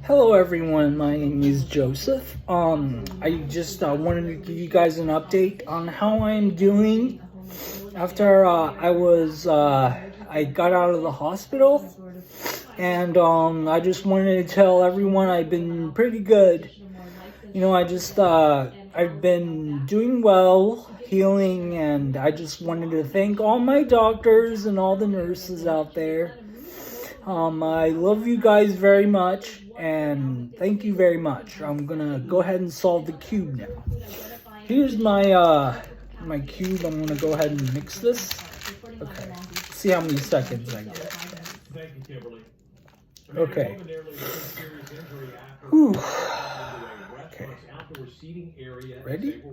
Hello everyone, my name is Joseph. I just wanted to give you guys an update on how I'm doing after I got out of the hospital, and I just wanted to tell everyone I've been pretty good. I've been doing well, healing, and I just wanted to thank all my doctors and all the nurses out there. I love you guys very much, and thank you very much. I'm gonna go ahead and solve the cube now. Here's my cube. I'm gonna go ahead and mix this. Okay, see how many seconds I get. Okay. Whew. Okay. Ready?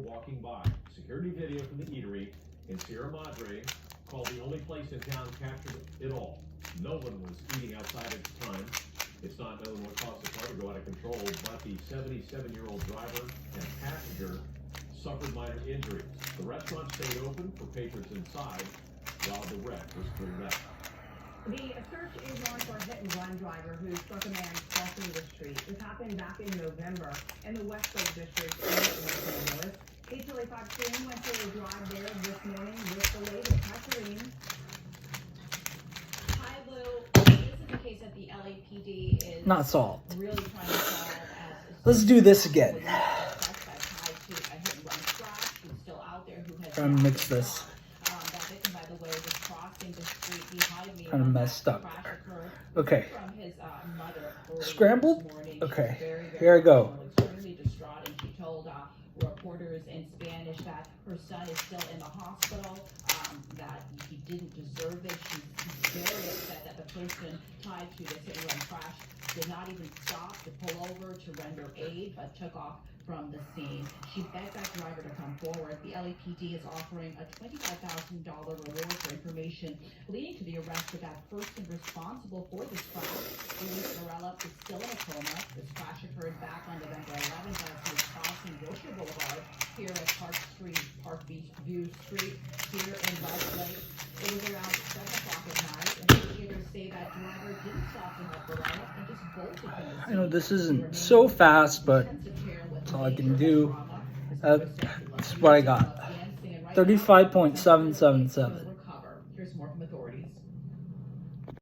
Security video from the eatery in Sierra Madre called the only place in town captured it all. No one was eating outside at the time. It's not known what caused the car to go out of control, but the 77-year-old driver and passenger suffered minor injuries. The restaurant stayed open for patrons inside while the wreck was cleared up. The search is on for a hit-and-run driver who struck a man crossing the street. This happened back in November in the Westlake district in Los Angeles. KTLA5 went for a drive there this morning with the latest. Catherine. Hi, Lou. This is the case that the LAPD is not solved. Really trying to solve. Let's do this again. Trying to mix this. Kind of messed up. Okay. Scrambled? Okay. Here I go. She told reporters in Spanish that her son is still in the hospital, that he didn't deserve it. She's very upset that the person tied to this hit-and-run crash did not even stop to pull over to render aid, but took off from the scene. She begged that driver to come forward. The LAPD is offering a $25,000 reward for information leading to the arrest of that person responsible for this crash. Luis Varela is still in a coma. This crash occurred back on November 11th as he was crossing Wilshire Boulevard here at Parkview Street here in Westlake. It was around 7 o'clock at night, and investigators say that driver didn't stop to help Varela and just bolted from the scene. I know this isn't so fast, but that's all I can do. That's what I got. 35.777.